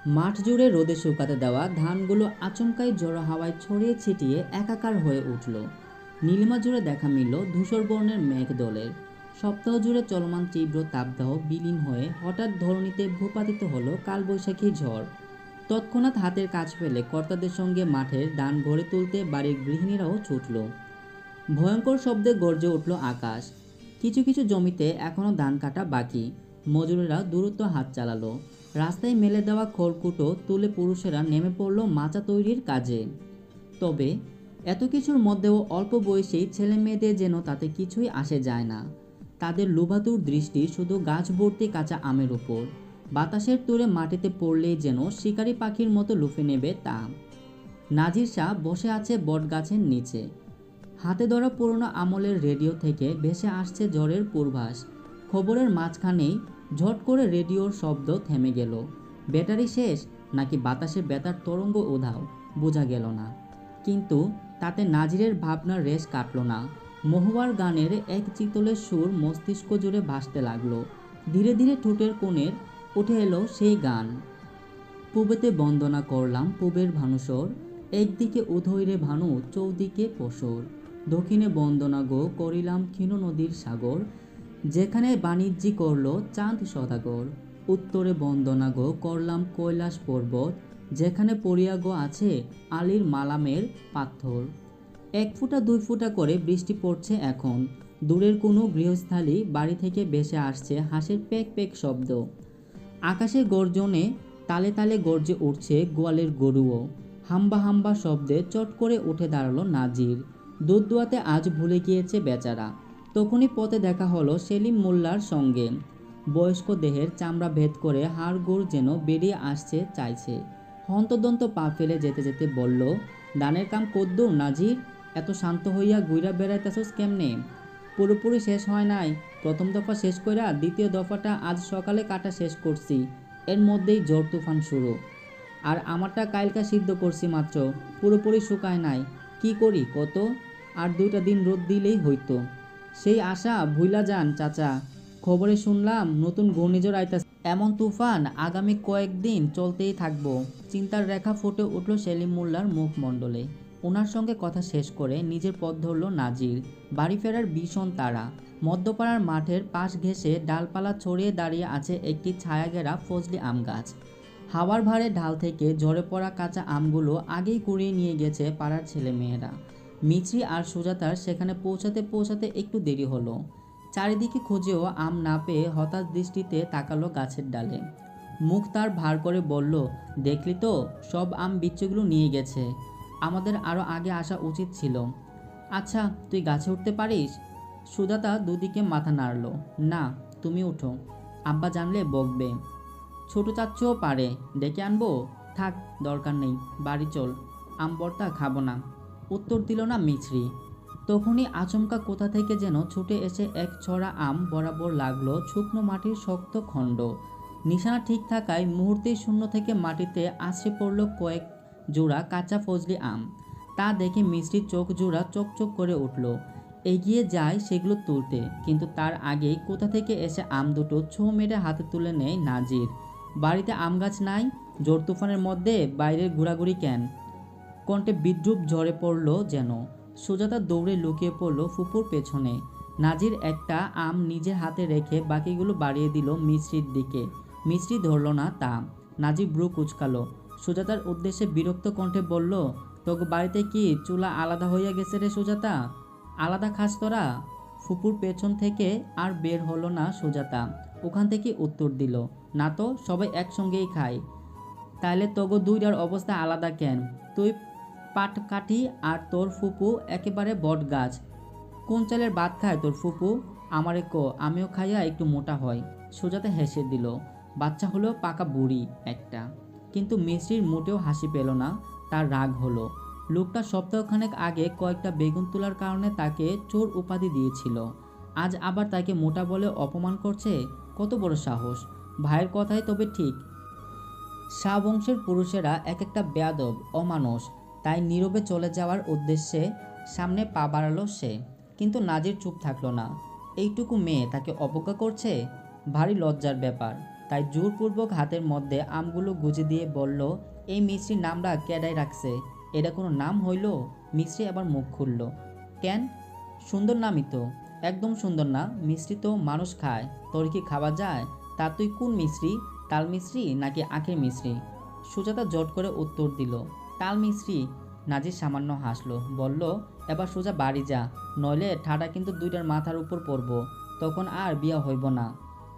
মাঠ জুড়ে রোদে শুকাতে দেওয়া ধানগুলো আচমকাই ঝোড়ো হাওয়ায় ছড়িয়ে ছিটিয়ে একাকার হয়ে উঠল। নীলিমা জুড়ে দেখা মিলল ধূসর বর্ণের মেঘ দলের। সপ্তাহ জুড়ে চলমান তীব্র তাপদাহ বিলীন হয়ে হঠাৎ ধরণীতে ভূপাতিত হলো কালবৈশাখী ঝড়। তৎক্ষণাৎ হাতের কাজ ফেলে কর্তাদের সঙ্গে মাঠের ধান ভরে তুলতে বাড়ির গৃহিণীরাও ছুটল। ভয়ঙ্কর শব্দে গর্জে উঠল আকাশ। কিছু কিছু জমিতে এখনও ধান কাটা বাকি। মজুরেরা দ্রুত হাত চালালো। রাস্তায় মেলে দেওয়া খড়কুটো তুলে পুরুষেরা নেমে পড়ল মাচা তৈরির কাজে। তবে এত কিছুর মধ্যেও অল্প বয়সী ছেলে মেয়েদের যেন তাতে কিছুই আসে যায় না। তাদের লোভাতুর দৃষ্টি শুধু গাছ ভর্তি কাঁচা আমের উপর। বাতাসের তোড়ে মাটিতে পড়লেই যেন শিকারি পাখির মতো লুফে নেবে তা। নাজির শাহ বসে আছে বটগাছের নিচে। হাতে ধরা পুরনো আমলের রেডিও থেকে ভেসে আসছে ঝড়ের পূর্বাস। খবরের মাঝখানেই ঝট করে রেডিওর শব্দ থেমে গেল। ব্যাটারি শেষ নাকি বাতাসে বেতার তরঙ্গ উধাও বোঝা গেল না। কিন্তু তাতে নাজিরের ভাবনার রেশ কাটল না। মহুয়ার গানের এক চিতলের সুর মস্তিষ্ক জুড়ে ভাসতে লাগলো। ধীরে ধীরে ঠোঁটের কোণের উঠে এলো সেই গান। পূবেতে বন্দনা করলাম পূবের ভানুসর, একদিকে উদয়রে ভানু চৌদিকে পসর। দক্ষিণে বন্দনা গো করিলাম ক্ষীণ নদীর সাগর, যেখানে বাণিজ্যি করল চাঁদ সদাগর। উত্তরে বন্দনা গো করলাম কৈলাস পর্বত, যেখানে পড়িয়া গো আছে আলীর মালামের পাথর। 1 ফুটা 2 ফুটা করে বৃষ্টি পড়ছে এখন। দূরের কোনো গৃহস্থালী বাড়ি থেকে ভেসে আসছে হাঁসের প্যাক প্যাক শব্দ। আকাশে গর্জনে তালে তালে গর্জে উঠছে গোয়ালের গরুও। হাম্বা হাম্বা শব্দে চট করে উঠে দাঁড়ালো নাজির। দুধ দোয়াতে আজ ভুলে গিয়েছে বেচারা। তখনই পথে দেখা হলো সেলিম মোল্লার সঙ্গে। বয়স্ক দেহের চামড়া ভেদ করে হাড়গোড় যেন বেরিয়ে আসছে চাইছে। হন্তদন্ত পা ফেলে যেতে যেতে বলল, দানের কাম কদ্দুর নাজির? এত শান্ত হইয়া গুইরা বেড়াইতেছস কেমনে? পুরোপুরি শেষ হয় নাই। প্রথম দফা শেষ কইরা দ্বিতীয় দফাটা আজ সকালে কাটা শেষ করছি। এর মধ্যেই ঝড় তুফান শুরু। আর আমারটা কাইলকা সিদ্ধ করছি মাত্র, পুরোপুরি শুকায় নাই। কি করি কত? আর 2টা দিন রোদ দিলেই হইতো। সেই আশা ভুইলা যান চাচা। খবরে শুনলাম নতুন ঘূর্ণিঝড় আইতাছে। এমন তুফান আগামী কয়েকদিন চলতেই থাকবো। চিন্তার রেখা ফুটে উঠল সেলিম মোল্লার মুখমণ্ডলে। ওনার সঙ্গে কথা শেষ করে নিজের পথ ধরল নাজির। বাড়ি ফেরার ভীষণ তাড়া। মধ্যপাড়ার মাঠের পাশ ঘেঁষে ডালপালা ছড়িয়ে দাঁড়িয়ে আছে একটি ছায়াঘেরা ফজলি আম গাছ। হাওয়ার ভারে ঢাল থেকে ঝরে পড়া কাঁচা আমগুলো আগেই কুড়িয়ে নিয়ে গেছে পাড়ার ছেলেমেয়েরা। মিছরি আর সুজাতার সেখানে পৌঁছাতে পৌঁছাতে একটু দেরি হলো। চারিদিকে খুঁজেও আম না পেয়ে হতাশ দৃষ্টিতে তাকালো গাছের ডালে। মুখ তার ভার করে বলল, দেখলি তো, সব আম বিচ্ছুগুলো নিয়ে গেছে। আমাদের আরও আগে আসা উচিত ছিল। আচ্ছা, তুই গাছে উঠতে পারিস? সুজাতা দুদিকে মাথা নাড়ল। না, তুমি উঠো, আব্বা জানলে বকবে। ছোট চাচ্চুও পারে, ডেকে আনবো? থাক, দরকার নেই, বাড়ি চল, আম ভর্তা খাবো না। উত্তর দিল না মিছরি। তখনই আচমকা কোথা থেকে যেন ছুটে এসে এক ছড়া আম বরাবর লাগলো শুকনো মাটির শক্ত খণ্ড। নিশানা ঠিক থাকায় মুহূর্তেই শূন্য থেকে মাটিতে আছড়ে পড়ল কয়েক জোড়া কাঁচা ফজলি আম। তা দেখে মিছরির চোখ জোড়া চকচক করে উঠল। এগিয়ে যায় সেগুলো তুলতে, কিন্তু তার আগেই কোথা থেকে এসে আম দুটো ছো মেরে হাতে তুলে নেয় নাজির। বাড়িতে আম গাছ নাই? জোর তুফানের মধ্যে বাইরের ঘোরাঘুরি কেন? কণ্ঠে বিদ্রুপ ঝরে পড়ল যেন। সুজাতা দৌড়ে লুকিয়ে পড়ল ফুপুর পেছনে। নাজির একটা আম নিজের হাতে রেখে বাকিগুলো বাড়িয়ে দিল মিছরির দিকে। মিছরি ধরল না তা। নাজির ব্রু কুচকালো। সুজাতার উদ্দেশ্যে বিরক্ত কণ্ঠে বলল, তোকে বাড়িতে কি চুলা আলাদা হইয়া গেছে রে সুজাতা? আলাদা খাস তোরা? ফুপুর পেছন থেকে আর বের হলো না সুজাতা। ওখান থেকে উত্তর দিল, না তো, সবাই একসঙ্গেই খায়। তাইলে তোগো দুইটার অবস্থা আলাদা কেন? তুই পাটকাঠি আর তোর ফুপু একেবারে বট গাছ। কোন চালের ভাত খায় তোর ফুপু? আমারে কো, আমিও খাইয়া একটু মোটা হয়। সুজাতা হেসে দিল। বাচ্চা হলেও পাকা বুড়ি একটা। কিন্তু মিছরির মোটেও হাসি পেল না, তার রাগ হলো। লোকটা সপ্তাহখানেক আগে কয়েকটা বেগুন তোলার কারণে তাকে চোর উপাধি দিয়েছিল। আজ আবার তাকে মোটা বলে অপমান করছে। কত বড় সাহস! ভাইয়ের কথাই তবে ঠিক। শাহ বংশের পুরুষেরা এক একটা বেয়াদব, অমানুষ। তাই নীরবে চলে যাওয়ার উদ্দেশ্যে সামনে পা বাড়ালো সে। কিন্তু নাজির চুপ থাকলো না। এইটুকু মেয়ে তাকে অবজ্ঞা করছে, ভারী লজ্জার ব্যাপার। তাই জোরপূর্বক হাতের মধ্যে আমগুলো গুজে দিয়ে বলল, এই মিষ্টির নামটা কেডাই রাখছে? এটা কোনো নাম হইল? মিষ্টি আবার মুখ খুলল। কেন? সুন্দর নামই তো। একদম সুন্দর না, মিষ্টি তো মানুষ খায়, তোর কি খাওয়া যায়? তা তুই কোন মিষ্টি, তাল মিষ্টি নাকি আখের মিষ্টি? সুজাতা জট করে উত্তর দিল, তাল মিষ্টি। নাজির সামান্য হাসলো, বলল, এবার সোজা বাড়ি যা, নইলে ঠাডা কিন্তু দুইটার মাথার উপর পড়ব, তখন আর বিয়া হইব না।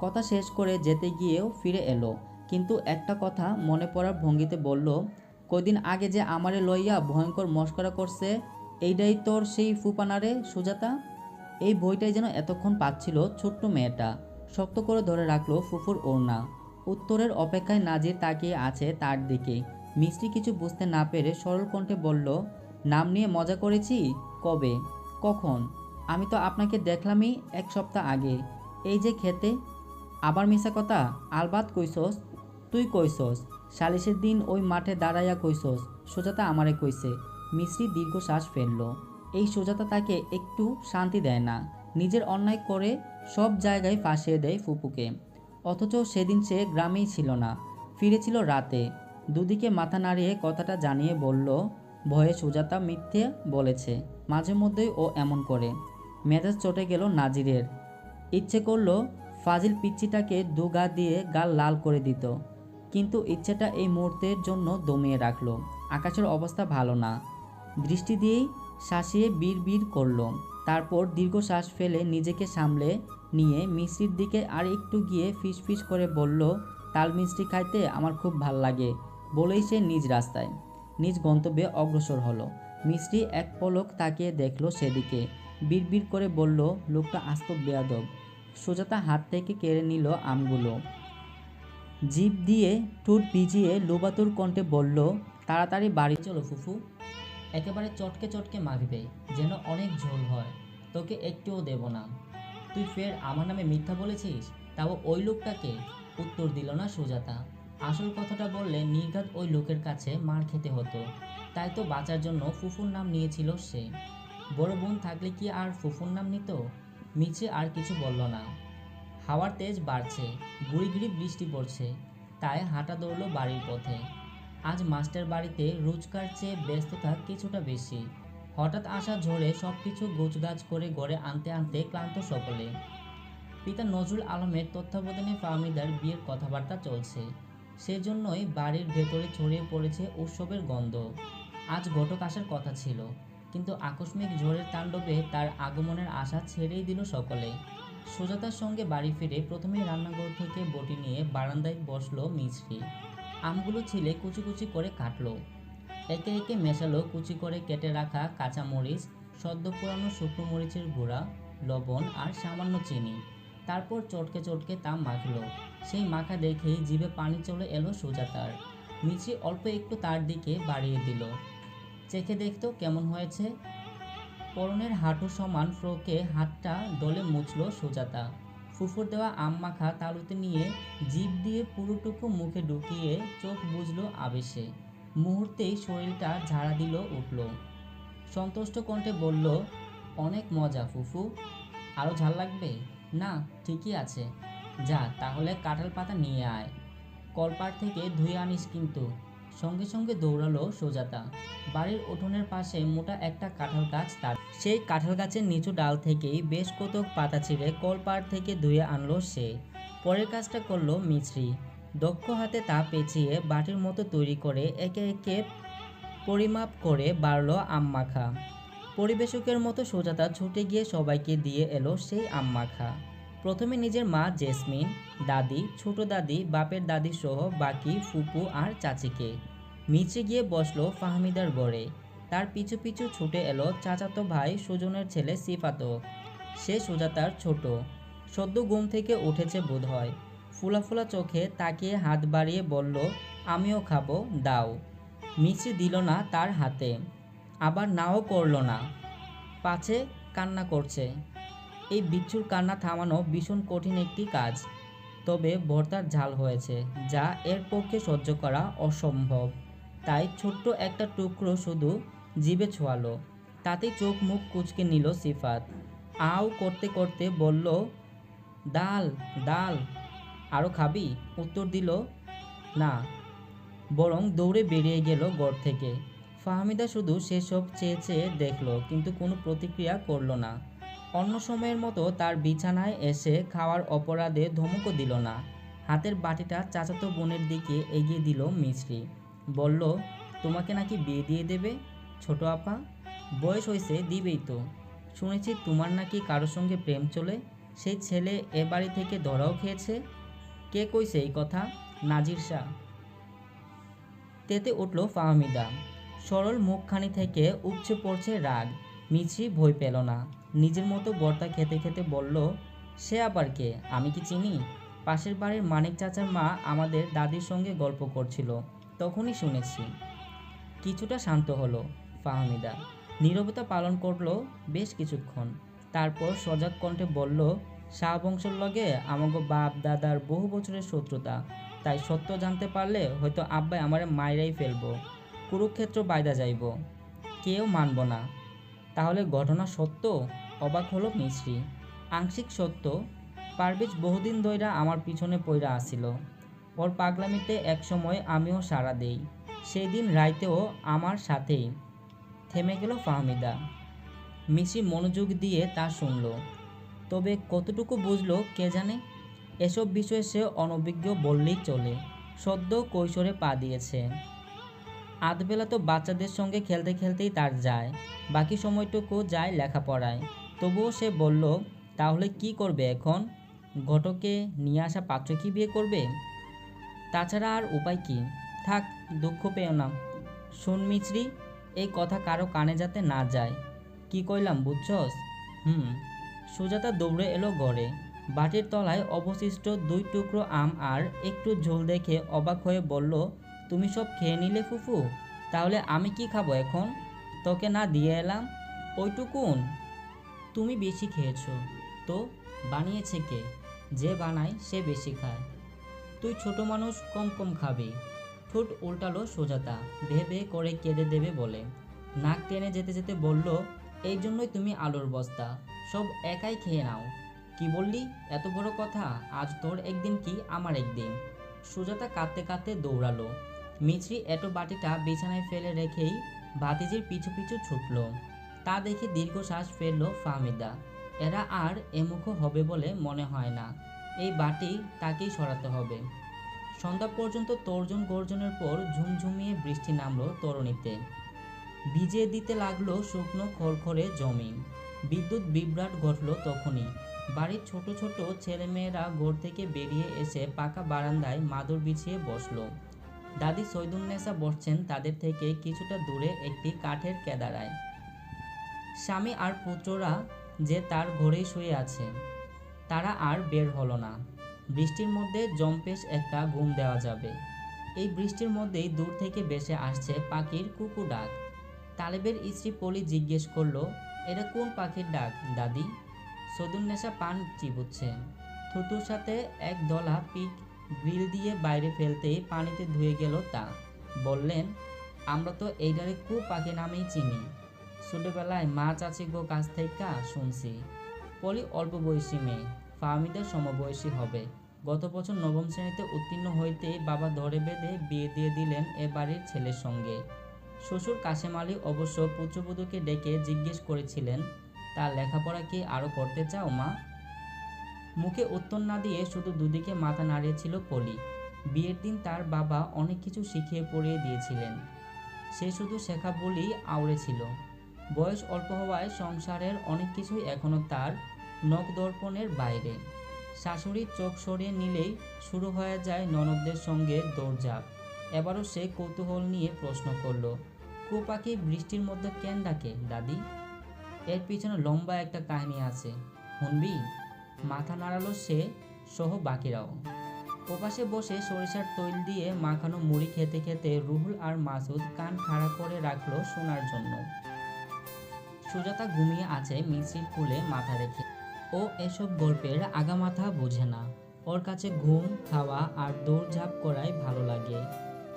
কথা শেষ করে যেতে গিয়েও ফিরে এলো, কিন্তু একটা কথা মনে পড়ার ভঙ্গিতে বলল, কদিন আগে যে আমারে লইয়া ভয়ঙ্কর মস্করা করছে, এইটাই তোর সেই ফুপানারে সুজাতা? এই বইটাই যেন এতক্ষণ পাচ্ছিল ছোট্ট মেয়েটা। শক্ত করে ধরে রাখলো ফুফুর ওড়না। উত্তরের অপেক্ষায় নাজির তাকিয়ে আছে তার দিকে। মিষ্টি কিছু বুঝতে না পেরে সরল কণ্ঠে বলল, নাম নিয়ে মজা করেছি? কবে? কখন? আমি তো আপনাকে দেখলামই 1 সপ্তাহ আগে, এই যে খেতে। আবার মিশা কথা? আলবাত কইসস। তুই কইসস, সালিশের দিন ওই মাঠে দাঁড়াইয়া কইসস, সুজাতা আমারে কইছে। মিশ্রি দীর্ঘশ্বাস ফেলল। এই সুজাতা তাকে একটু শান্তি দেয় না, নিজের অন্যায় করে সব জায়গায় ফাঁসিয়ে দেয় ফুপুকে। অথচ সেদিন সে গ্রামেই ছিল না, ফিরেছিল রাতে। দুদিকে মাথা নাড়িয়ে কথাটা জানিয়ে বলল, ভয়ে সুজাতা মিথ্যে বলেছে, মাঝে মধ্যেই ও এমন করে। মেজাজ চটে গেল নাজিরের। ইচ্ছে করল ফাজিল পিচ্চিটাকে দুগা দিয়ে গাল লাল করে দিত, কিন্তু ইচ্ছেটা এই মুহূর্তের জন্য দমিয়ে রাখল। আকাশের অবস্থা ভালো না। দৃষ্টি দিয়েই শাসিয়ে বিড় করল। তারপর দীর্ঘশ্বাস ফেলে নিজেকে সামলে নিয়ে মিষ্টির দিকে আর একটু গিয়ে ফিস করে বলল, তাল মিষ্টি খাইতে আমার খুব ভাল লাগে, বলেই সে নিজ রাস্তায়, নিজ গন্তব্যে অগ্রসর হলো। মিষ্টি এক পলক তাকিয়ে দেখল সেদিকে, বিড় করে বলল, লোকটা আস্ত বেয়াদব। সুজাতা হাত থেকে কেড়ে নিল আমগুলো, জিভ দিয়ে ঠোঁট ভিজিয়ে লোবাতুর কণ্ঠে বলল, তাড়াতাড়ি বাড়ি চলো ফুফু, একেবারে চটকে মাখবে, যেন অনেক ঝোল হয়, তোকে একটুও দেব না। তুই ফের আমার নামে মিথ্যা বলেছিস, তাও ওই লোকটাকে? উত্তর দিল না সুজাতা। আসল কথাটা বললে নির্ঘাত ওই লোকের কাছে মার খেতে হতো, তাই তো বাঁচার জন্য ফুফুর নাম নিয়েছিল সে। বড় বোন থাকলে কি আর ফুফুর নাম নিত? মিছে আর কিছু বলল না। হাওয়ার তেজ বাড়ছে, গুড়ি বৃষ্টি পড়ছে, তাই হাঁটা দৌড়ল বাড়ির পথে। আজ মাস্টার বাড়িতে রোজকার চেয়ে ব্যস্ততা কিছুটা বেশি। হঠাৎ আসা ঝড়ে সবকিছু গোছগাছ করে ঘরে আনতে আনতে ক্লান্ত সকলে। পিতা নজরুল আলমের তত্ত্বাবধানে ফাহমিদার বিয়ের কথাবার্তা চলছে, সেজন্যই বাড়ির ভেতরে ছড়িয়ে পড়েছে উৎসবের গন্ধ। আজ ঘটক আসার কথা ছিল, কিন্তু আকস্মিক ঝড়ের তাণ্ডবে তার আগমনের আশা ছেড়েই দিল সকলে। সুজাতার সঙ্গে বাড়ি ফিরে প্রথমেই রান্নাঘর থেকে বটি নিয়ে বারান্দায় বসলো মিছরি। আমগুলো ছিলে কুচি করে কাটলো, একে একে মেশালো কুচি করে কেটে রাখা কাঁচা মরিচ, সদ্য পোড়ানো শুকনো মরিচের গুঁড়া, লবণ আর সামান্য চিনি। তারপর চটকে তা মাখলো। সেই মাখা দেখেই জিভে পানি চলে এলো সুজাতার। মিছরি অল্প একটু তার দিকে বাড়িয়ে দিল, চেখে দেখতো কেমন হয়েছে। পরনের হাঁটু সমান ফ্রকে হাতটা ডলে মুছল সুজাতা। ফুফুর দেওয়া আম মাখা তালুতে নিয়ে জিভ দিয়ে পুরোটুকু মুখে ঢুকিয়ে চোখ বুজল আবেশে। মুহূর্তেই শরীরটা ঝাড়া দিল উঠল। সন্তুষ্ট কণ্ঠে বলল, অনেক মজা ফুফু, আরও ঝাল লাগবে? না, ঠিকই আছে। যা তাহলে কাঁঠাল পাতা নিয়ে আয়, কলপাড় থেকে ধুয়ে আনিস কিন্তু। সঙ্গে সঙ্গে দৌড়ালো সুজাতা। বাড়ির উঠোনের পাশে মোটা একটা কাঁঠাল গাছ, তার সেই কাঁঠাল গাছের নিচু ডাল থেকেই বেশ কতক পাতা ছিঁড়ে কলপাড় থেকে ধুয়ে আনলো সে। পরের কাজটা করলো মিছরি। দক্ষ হাতে তা পেঁচিয়ে বাটির মতো তৈরি করে একে একে পরিমাপ করে বাড়ল আম মাখা। পরিবেশকের মতো সুজাতা ছুটে গিয়ে সবাইকে দিয়ে এলো সেই আম মাখা। প্রথমে নিজের মা জেসমিন, দাদি, ছোট দাদি, বাপের দাদি সহ বাকি ফুপু আর চাচিকে। মিছে গিয়ে বসলো ফাহমিদার ঘরে। তার পিছু ছুটে এলো চাচাতো ভাই সুজনের ছেলে সিফাতও। সে সুজাতার ছোট, সদ্য ঘুম থেকে উঠেছে বোধহয়। ফুলা চোখে তাকিয়ে হাত বাড়িয়ে বলল, আমিও খাবো, দাও। মিছে দিল না তার হাতে, আবার নাও করল না, পাছে কান্না করছে। এই বিচ্ছুর কান্না থামানো ভীষণ কঠিন একটি কাজ। তবে ভর্তার ঝাল হয়েছে, যা এর পক্ষে সহ্য করা অসম্ভব। তাই ছোট্ট একটা টুকরো শুধু জিভে ছোঁয়ালো, তাতেই চোখ মুখ কুঁচকে নিল সিফাত। আও করতে করতে বলল, ডাল ডাল। আরও খাবি? উত্তর দিল না, বরং দৌড়ে বেরিয়ে গেল ঘর থেকে। ফাহমিদা শুধু সেসব চেয়ে চেয়ে দেখল, কিন্তু কোনো প্রতিক্রিয়া করল না। অন্য সময়ের মতো তার বিছানায় এসে খাওয়ার অপরাধে ধমকও দিল না। হাতের বাটিটা চাচাতো বোনের দিকে এগিয়ে দিল মিছরি। বলল, তোমাকে নাকি বিয়ে দিয়ে দেবে ছোট আপা? বয়স হয়েছে, দিবেই তো। শুনেছি তোমার নাকি কারোর সঙ্গে প্রেম চলে, সেই ছেলে এ বাড়ি থেকে ধরাও খেয়েছে। কে কইছে এই কথা? নাজির শাহ। তেতে উঠল ফাহমিদা। সরল মুখখানি থেকে উপচে পড়ছে রাগ। মিছরি ভয় পেল না, নিজের মতো বর্তা খেতে খেতে বলল, সে আবার কে? আমি কি চিনি? পাশের বাড়ির মানিক চাচার মা আমাদের দাদির সঙ্গে গল্প করছিল, তখনই শুনেছি। কিছুটা শান্ত হলো ফাহমিদা, নীরবতা পালন করলো বেশ কিছুক্ষণ। তারপর সজাগ কণ্ঠে বলল, শাহ বংশের লগে আমাগো বাপ দাদার বহু বছরের শত্রুতা, তাই সত্য জানতে পারলে হয়তো আব্বাই আমারে মাইরাই ফেলবো, কুরুক্ষেত্র বাইদা যাইব, কেউ মানব না। তাহলে ঘটনা সত্য? অবাক হলো মিছরি। আংশিক সত্য। পারভেজ বহুদিন ধইরা আমার পিছনে পইরা আসিল। ওর পাগলামিতে একসময় আমিও সাড়া দেই। সেই দিন রাইতেও আমার সাথেই। থেমে গেল ফাহমিদা। মিছরি মনোযোগ দিয়ে তা শুনল, তবে কতটুকু বুঝলো কে জানে। এসব বিষয়ে সে অনভিজ্ঞ বললেই চলে। সদ্য কৈশোরে পা দিয়েছে। আধবেলা তো বাচ্চাদের সঙ্গে খেলতে খেলতেই তার যায়, বাকি সময়টুকু যায় লেখাপড়ায়। তবুও সে বলল, তাহলে কি করবে এখন? ঘটকে নিয়ে আসা পাত্র কি বিয়ে করবে? তাছাড়া আর উপায় কি? থাক, দুঃখ পেও না। শোন মিছরি, এই কথা কারো কানে যাতে না যায়। কি কইলাম বুঝছস? সুজাতা দৌড়ে এলো ঘরে। বাটির তলায় অবশিষ্ট 2 টুকরো আম আর একটু ঝোল দেখে অবাক হয়ে বলল, তুমি সব খেয়ে নিলে ফুফু? তাহলে আমি কি খাবো এখন? তোকে না দিয়ে এলাম ওইটুকুন? তুমি বেশি খেয়েছো। তো বানিয়েছে কে? যে বানায় সে বেশি খায়। তুই ছোট মানুষ, কম কম খাবি। ঠোঁট উল্টালো সুজাতা, ভেবে করে কেঁদে দেবে বলে। নাক টেনে যেতে যেতে বলল, এই জন্যই তুমি আলুর বস্তা, সব একাই খেয়ে নাও। কি বললি? এত বড় কথা? আজ তোর একদিন কি আমার একদিন? সুজাতা কাঁদতে কাঁদতে দৌড়ালো। মিছরি এটো বাটিটা বিছানায় ফেলে রেখেই ভাতিজির পিছু পিছু ছুটল। তা দেখে দীর্ঘশ্বাস ফেলল ফাহমিদা। এরা আর এমুখো হবে বলে মনে হয় না। এই বাটি তাকেই সরাতে হবে। সন্ধ্যা পর্যন্ত তর্জন গর্জনের পর ঝুমঝুমিয়ে বৃষ্টি নামল তরণীতে। ভিজিয়ে দিতে লাগলো শুকনো খড়খড়ে জমি। বিদ্যুৎ বিভ্রাট ঘটল তখনই। বাড়ির ছোট ছোট ছেলেমেয়েরা ঘর থেকে বেরিয়ে এসে পাকা বারান্দায় মাদুর বিছিয়ে বসলো। দাদি সৈয়দুন্নেসা বসছেন তাদের থেকে কিছুটা দূরে একটি কাঠের কেদারায়। স্বামী আর পুত্ররা যে তার ঘরেই শুয়ে আছে। তারা আর বের হলো না। বৃষ্টির মধ্যে জম্পেশ একটা ঘুম দেওয়া যাবে। এই বৃষ্টির মধ্যেই দূর থেকে ভেসে আসছে পাখির কুকু ডাক। তালেবের স্ত্রী পলি জিজ্ঞেস করলো, এটা কোন পাখির ডাক দাদি? সৈয়দুন্নেসা পান চিবুচ্ছে। থুতুর সাথে এক দলা পিক গ্রিল দিয়ে বাইরে ফেলতেই পানিতে ধুয়ে গেল তা। বললেন, আমরা তো এইটারে কু পাখি নামেই চিনি। ছোটবেলায় মা চাচি গো কাছ থেকে শুনছি। পলি অল্প বয়সী মেয়ে, ফাহমিদার সমবয়সী হবে। গত বছর 9ম শ্রেণীতে উত্তীর্ণ হইতেই বাবা ধরে বেঁধে বিয়ে দিয়ে দিলেন এ বাড়ির ছেলের সঙ্গে। শ্বশুর কাশেম আলী অবশ্য পুত্রবধূকে ডেকে জিজ্ঞেস করেছিলেন, তার লেখাপড়া কি আরও করতে চাও মা? মুখে উত্তর না দিয়ে শুধু দুদিকে মাথা নাড়িয়েছিল পলি। বিয়ের দিন তার বাবা অনেক কিছু শিখিয়ে পড়িয়ে দিয়েছিলেন। সে শুধু শেখা বলেই আউড়েছিল। বয়স অল্প হওয়ায় সংসারের অনেক কিছুই এখনও তার নখদর্পণের বাইরে। শাশুড়ির চোখ সরিয়ে নিলেই শুরু হয়ে যায় ননদদের সঙ্গে দৌড়ঝাঁপ। এবারও সে কৌতূহল নিয়ে প্রশ্ন করল, কু পাখি বৃষ্টির মধ্যে কেন ডাকে দাদি? এর পিছনে লম্বা একটা কাহিনী আছে, শুনবি? মাথা নাড়ালো সে সহ বাকিরাও। ওপাশে বসে সরিষার তৈল দিয়ে মাখানো মুড়ি খেতে খেতে রুহুল আর মাসুদ কান খাড়া করে রাখলো শোনার জন্য। সুজাতা ঘুমিয়ে আছে মিছরির কোলে মাথা রেখে। ও এসব গল্পের আগামাথা বোঝে না। ওর কাছে ঘুম, খাওয়া আর দৌড়ঝাঁপ করাই ভালো লাগে।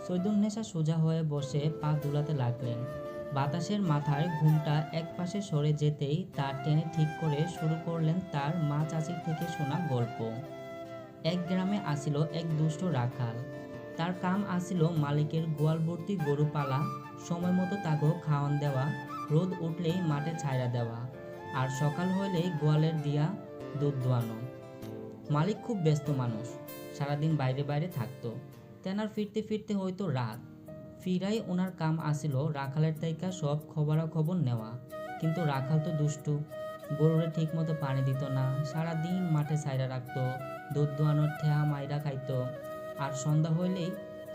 সৈয়দুন্নেসা সোজা হয়ে বসে পা দুলাতে লাগলেন। বাতাসের মাথায় ঘুমটা একপাশে সরে যেতেই তা টেনে ঠিক করে শুরু করলেন তার মা চাচির থেকে শোনা গল্প। এক গ্রামে আসিল এক দুষ্ট রাখাল। তার কাম আসিল মালিকের গোয়াল ভর্তি গরু পালা, সময় মতো তাকে খাওয়ান দেওয়া, রোদ উঠলেই মাঠে ছাইরা দেওয়া, আর সকাল হইলেই গোয়ালের দিয়া দুধ দোয়ানো। মালিক খুব ব্যস্ত মানুষ, সারাদিন বাইরে বাইরে থাকতো। তেনার ফিরতে ফিরতে হয়তো রাত। ফিরাই ওনার কাম আসিল রাখালের তাইকা সব খবরাখবর নেওয়া। কিন্তু রাখাল তো দুষ্টু, গরুরে ঠিক মতো পানি দিত না, সারাদিন মাঠে ছাইরা রাখতো, দুধ দোয়ানোর ঠেহা মাইরা খাইতো। আর সন্ধ্যা হইলেই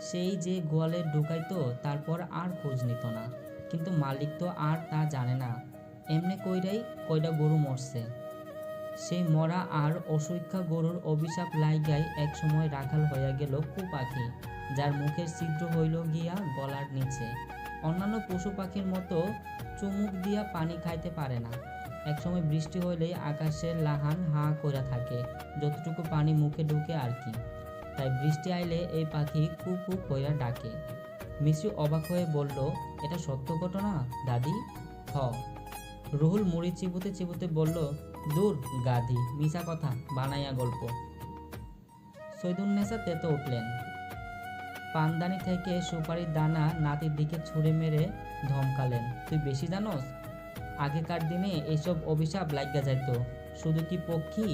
সেই যে গোয়ালে ঢুকাইতো, তারপর আর খোঁজ নিত না। কিন্তু মালিক তো আর তা জানে না, এমনি কইরাই কয়টা গরু মরছে। সেই মরা আর অসংখ্য গরুর অভিশাপ লাইগাই একসময় রাখাল হইয়া গেল কুপাখি, যার মুখের ছিদ্র হইল গিয়া গলার নিচে। অন্যান্য পশু পাখির মতো চুমুক দিয়া পানি খাইতে পারে না। একসময় বৃষ্টি হইলেই আকাশের লাহান হা কইরা থাকে, যতটুকু পানি মুখে ঢুকে আর কি। তাই বৃষ্টি আইলে এই পাখি কুক কুক কইরা ডাকে। মিশ্রি অবাক হয়ে বলল, এটা সত্য ঘটনা দাদি? হ। রুহুল মুড়ি চিবুতে চিবুতে বলল, দূর গাধি, মিছা কথা, বানাইয়া গল্প। সৈয়দুন্নেসা তেতো উঠলেন। পানদানি থেকে সুপারির দানা নাতির দিকে ছুঁড়ে মেরে ধমকালেন, তুই বেশি জানোস? আগেকার দিনে এইসব অভিশাপ লাগিয়া যাইত। শুধু কি পক্ষী,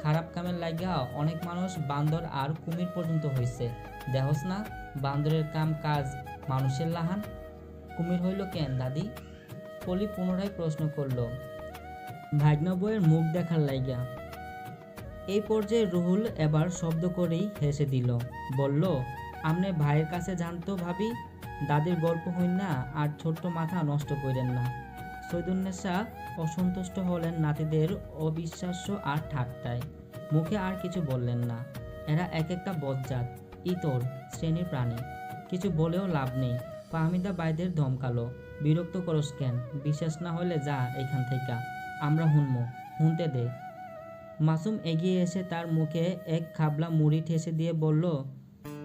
খারাপ কামের লাগিয়া অনেক মানুষ বান্দর আর কুমির পর্যন্ত হইছে। দেহস না বান্দরের কাম কাজ মানুষের লাহান, কুমির হইল কেন দাদি? কলি পুনরায় প্রশ্ন করল, ভাগ্না বইয়ের মুখ দেখার লাইগা। এই পর্যায়ে রুহুল এবার শব্দ করেই হেসে দিল, বলল, আমনে ভাইয়ের কাছে জানতো ভাবি, দাদির গল্প হইন না আর ছোট্ট মাথা নষ্ট করেন না। সৈয়দুন্নেসা অসন্তুষ্ট হলেন নাতিদের অবিশ্বাস্য আর ঠাট্টায়, মুখে আর কিছু বললেন না। এরা এক একটা বজ্জাত, ইতর শ্রেণীর প্রাণী, কিছু বলেও লাভ নেই। ফাহমিদা বাইদের ধমকালো, বিরক্ত করস কেন? বিশ্বাস না হলে যা এখান থেকে, আমরা হুনমো, হুনতে দে। মাসুম এগিয়ে এসে তার মুখে এক খাবলা মুড়ি ঠেসে দিয়ে বলল,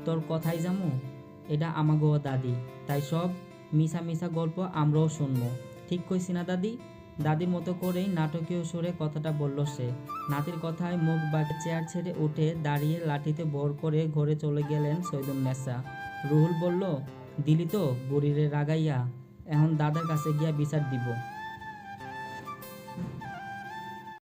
তোর কথাই জামু? এটা আমাগো দাদি, তাই সব মিশা মিশা গল্প আমরাও শুনবো। ঠিক কইছি না দাদি? দাদির মতো করেই নাটকীয় সুরে কথাটা বলল সে। নাতির কথায় মুখ বাঁকে চেয়ার ছেড়ে উঠে দাঁড়িয়ে লাঠিতে ভর করে ঘরে চলে গেলেন সৈয়দুন্নেসা। রুহুল বলল, দিলি তো বুড়িরে রাগাইয়া, এখন দাদার কাছে গিয়া বিচার দিব।